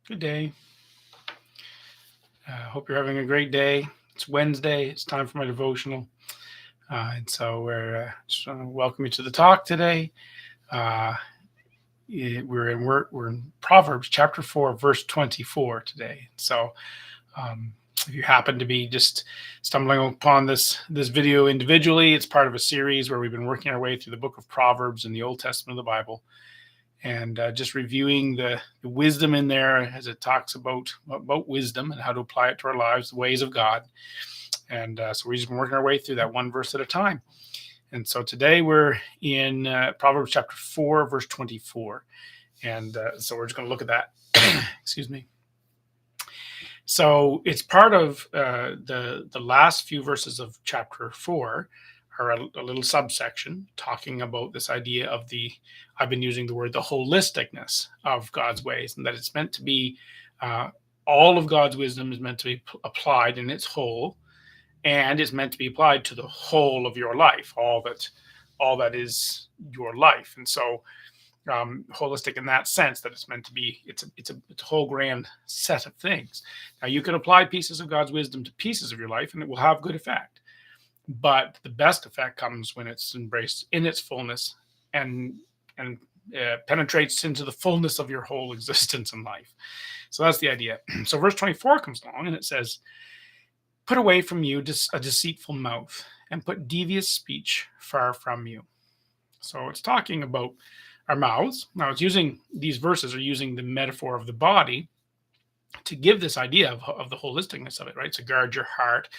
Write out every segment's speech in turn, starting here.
Good day. Hope you're having a great day. It's Wednesday. It's time for my devotional. And so we're just want to welcome you to the talk today. Uh, we're in Proverbs chapter 4, verse 24 today. So if you happen to be just stumbling upon this video individually, it's part of a series where we've been working our way through the book of Proverbs in the Old Testament of the Bible, and just reviewing the wisdom in there as it talks about wisdom and how to apply it to our lives, the ways of God. And so we've just been working our way through that one verse at a time. And so today we're in Proverbs chapter 4, verse 24. And so we're just going to look at that. Excuse me. So it's part of the last few verses of chapter 4 are a little subsection talking about this idea of I've been using the word, the holisticness of God's ways, and that it's meant to be, all of God's wisdom is meant to be applied in its whole, and is meant to be applied to the whole of your life, all that is your life. And so holistic in that sense, that it's meant to be, it's a whole grand set of things. Now you can apply pieces of God's wisdom to pieces of your life and it will have good effect, but the best effect comes when it's embraced in its fullness and penetrates into the fullness of your whole existence in life. So that's the idea. So verse 24 comes along and it says, "Put away from you a deceitful mouth, and put devious speech far from you." So it's talking about our mouths. Now these verses are using the metaphor of the body to give this idea of the holisticness of it, right? So guard your heart,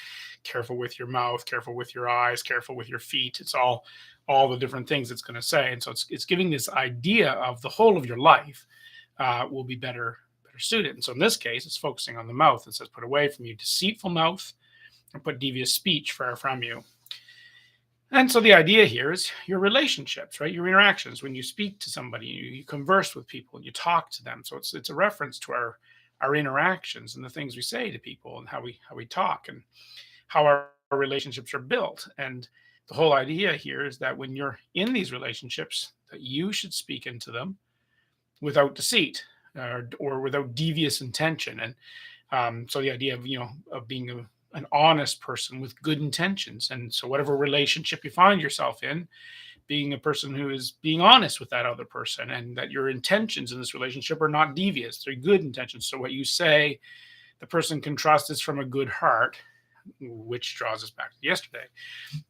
careful with your mouth, careful with your eyes, careful with your feet. It's all the different things it's going to say. And so it's giving this idea of the whole of your life will be better suited. And so in this case, it's focusing on the mouth. It says, "Put away from you deceitful mouth, and put devious speech far from you." And so the idea here is your relationships, right? Your interactions. When you speak to somebody, you converse with people, and you talk to them. So it's a reference to our interactions and the things we say to people and how we talk and how our relationships are built. And the whole idea here is that when you're in these relationships, that you should speak into them without deceit, or without devious intention. And so the idea of being an honest person with good intentions. And so whatever relationship you find yourself in, being a person who is being honest with that other person, and that your intentions in this relationship are not devious, they're good intentions. So what you say, the person can trust is from a good heart, which draws us back to yesterday.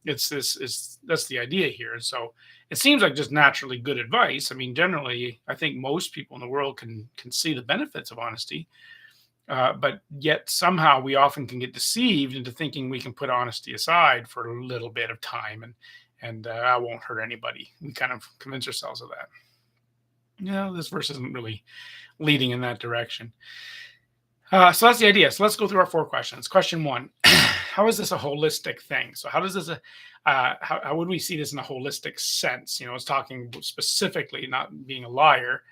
That's the idea here. And so it seems like just naturally good advice. I mean, generally, I think most people in the world can see the benefits of honesty, but yet somehow we often can get deceived into thinking we can put honesty aside for a little bit of time, and I won't hurt anybody. We kind of convince ourselves of that. This verse isn't really leading in that direction. So that's the idea. So let's go through our 4 questions. Question 1: how is this a holistic thing? So how does this how would we see this in a holistic sense? It's talking specifically, not being a liar.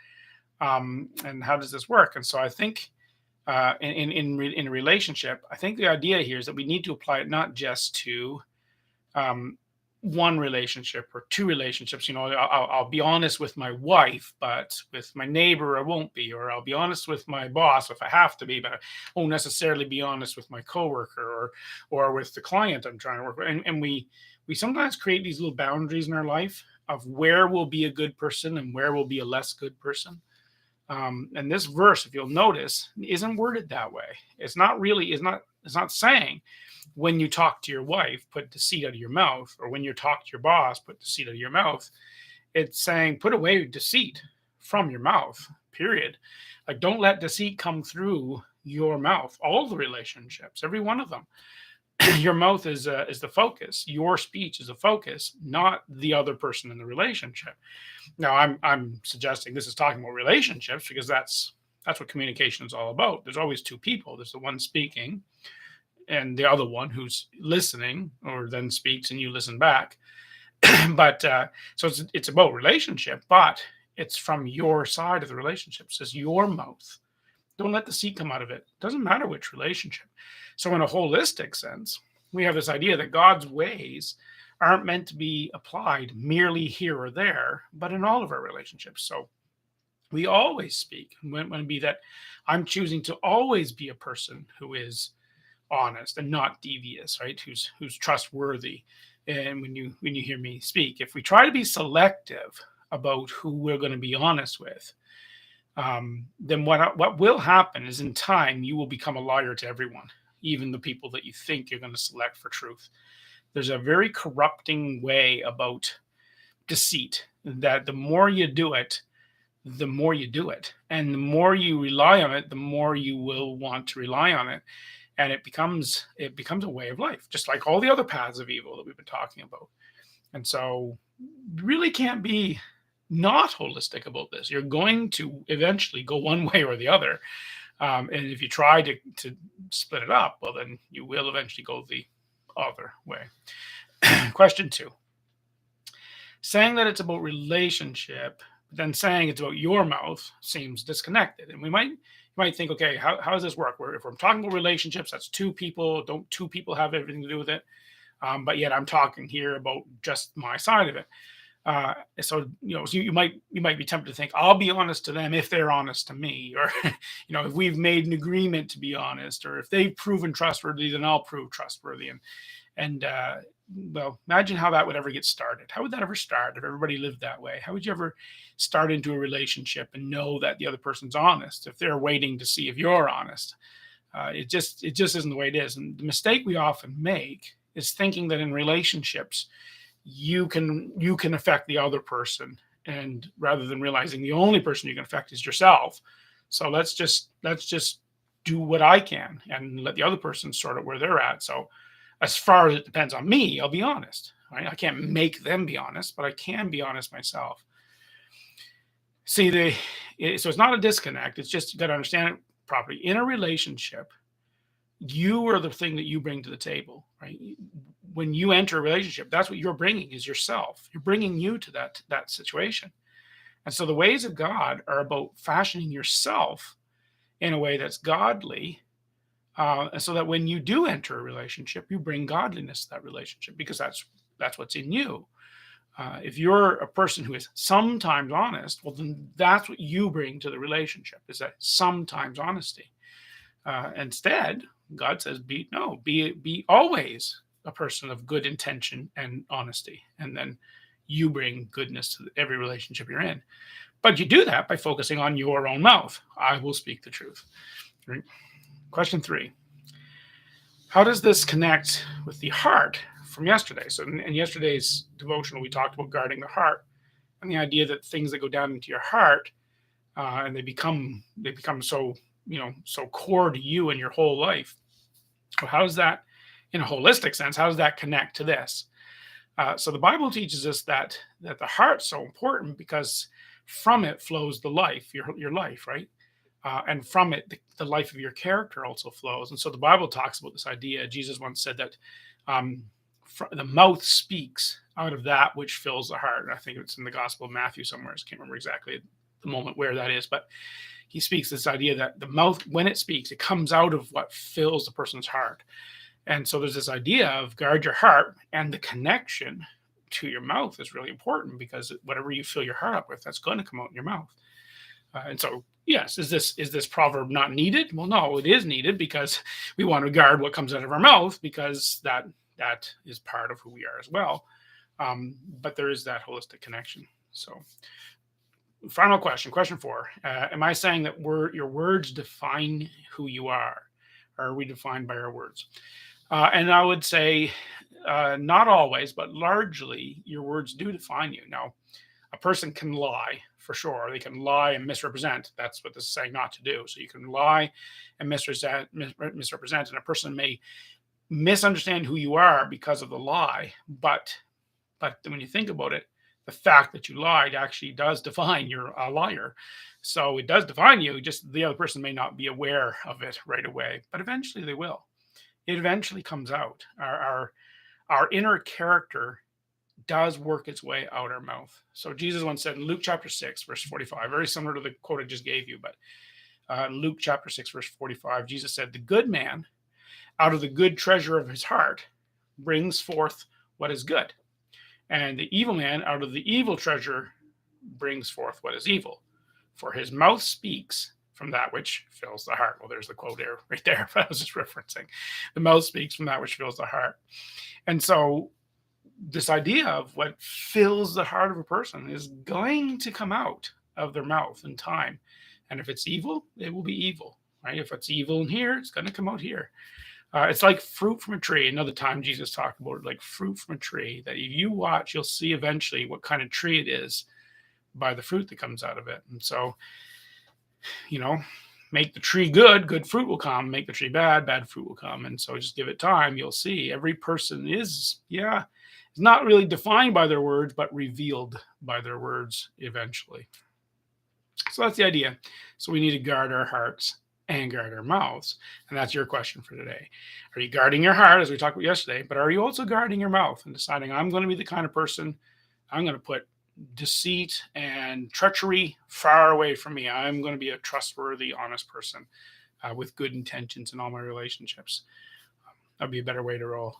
And how does this work? And so I think in a relationship, I think the idea here is that we need to apply it not just to um, one relationship or 2 relationships. I'll be honest with my wife, but with my neighbor I won't be. Or I'll be honest with my boss if I have to be, but I won't necessarily be honest with my coworker or with the client I'm trying to work with. And we sometimes create these little boundaries in our life of where we'll be a good person and where we'll be a less good person. And this verse, if you'll notice, isn't worded that way. It's not saying when you talk to your wife, put deceit out of your mouth, or when you talk to your boss, put deceit out of your mouth. It's saying put away deceit from your mouth, period. Like, don't let deceit come through your mouth. All the relationships, every one of them. Your mouth is the focus. Your speech is the focus, not the other person in the relationship. Now, I'm suggesting this is talking about relationships because that's what communication is all about. There's always 2 people. There's the one speaking and the other one who's listening, or then speaks and you listen back. But so it's about relationship, but it's from your side of the relationship. It says your mouth. Don't let the deceit come out of it. Doesn't matter which relationship. So in a holistic sense, we have this idea that God's ways aren't meant to be applied merely here or there, but in all of our relationships. So We always speak. When it be that I'm choosing to always be a person who is honest and not devious, right? Who's trustworthy. And when you hear me speak, if we try to be selective about who we're going to be honest with, then what will happen is in time you will become a liar to everyone, even the people that you think you're going to select for truth. There's a very corrupting way about deceit that the more you do it, the more you do it, and the more you rely on it, the more you will want to rely on it, and it becomes a way of life, just like all the other paths of evil that we've been talking about. And so, you really can't be not holistic about this. You're going to eventually go one way or the other, and if you try to split it up, well, then you will eventually go the other way. Question two: saying that it's about relationship, but then saying it's about your mouth seems disconnected. And you might think, okay, how does this work? If we're talking about relationships, that's two people. Don't two people have everything to do with it? But yet I'm talking here about just my side of it. So you might be tempted to think I'll be honest to them if they're honest to me, or if we've made an agreement to be honest, or if they've proven trustworthy, then I'll prove trustworthy. And well, imagine how that would ever get started. How would that ever start if everybody lived that way? How would you ever start into a relationship and know that the other person's honest if they're waiting to see if you're honest? It just isn't the way it is. And the mistake we often make is thinking that in relationships you can affect the other person, and rather than realizing the only person you can affect is yourself. So let's just do what I can and let the other person sort out where they're at. So as far as it depends on me, I'll be honest. Right? I can't make them be honest, but I can be honest myself. See, so it's not a disconnect. It's just you got to understand it properly. In a relationship, you are the thing that you bring to the table, right? When you enter a relationship, that's what you're bringing is yourself. You're bringing you to that situation. And so the ways of God are about fashioning yourself in a way that's godly, and so that when you do enter a relationship, you bring godliness to that relationship because that's what's in you. If you're a person who is sometimes honest, well, then that's what you bring to the relationship is that sometimes honesty. Instead, God says, be always a person of good intention and honesty, and then you bring goodness to every relationship you're in. But you do that by focusing on your own mouth. I will speak the truth. Right? Question three: how does this connect with the heart from yesterday? So in yesterday's devotional, we talked about guarding the heart and the idea that things that go down into your heart and they become so core to you and your whole life. Well, how does that, in a holistic sense, how does that connect to this? So the Bible teaches us that the heart's so important because from it flows the life, your life, right? And from it, the life of your character also flows. And so the Bible talks about this idea. Jesus once said that the mouth speaks out of that which fills the heart. And I think it's in the Gospel of Matthew somewhere. I can't remember exactly at the moment where that is, but he speaks this idea that the mouth, when it speaks, it comes out of what fills the person's heart. And so there's this idea of guard your heart, and the connection to your mouth is really important because whatever you fill your heart up with, that's going to come out in your mouth. And so, yes, is this proverb not needed? Well, no, it is needed because we want to guard what comes out of our mouth because that is part of who we are as well. But there is that holistic connection. So, final question four: am I saying that your words define who you are? Or are we defined by our words? And I would say not always, but largely your words do define you. Now, a person can lie for sure. They can lie and misrepresent. That's what this is saying not to do. So you can lie and misrepresent, and a person may misunderstand who you are because of the lie. But when you think about it, the fact that you lied actually does define you're a liar. So it does define you. Just the other person may not be aware of it right away, but eventually they will. It eventually comes out. Our inner character does work its way out our mouth. So Jesus once said in Luke chapter 6, verse 45, very similar to the quote I just gave you, but Luke chapter 6, verse 45, Jesus said, the good man out of the good treasure of his heart brings forth what is good. And the evil man out of the evil treasure brings forth what is evil. For his mouth speaks from that which fills the heart. Well, there's the quote there, right there. I was just referencing. The mouth speaks from that which fills the heart. And so this idea of what fills the heart of a person is going to come out of their mouth in time. And if it's evil, it will be evil, right? If it's evil in here, it's going to come out here. It's like fruit from a tree. Another time Jesus talked about it, like fruit from a tree, that if you watch, you'll see eventually what kind of tree it is by the fruit that comes out of it. And so, you know, make the tree good, good fruit will come. Make the tree bad, bad fruit will come. And so just give it time. You'll see every person is, it's not really defined by their words, but revealed by their words eventually. So that's the idea. So we need to guard our hearts and guard our mouths. And that's your question for today. Are you guarding your heart, as we talked about yesterday, but are you also guarding your mouth and deciding, I'm going to be the kind of person, I'm going to put deceit and treachery far away from me. I'm going to be a trustworthy, honest person with good intentions in all my relationships. That'd be a better way to roll.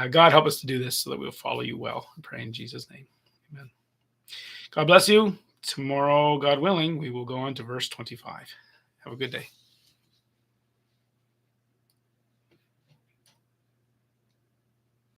God, help us to do this so that we'll follow you well. I pray in Jesus' name. Amen. God bless you. Tomorrow, God willing, we will go on to verse 25. Have a good day.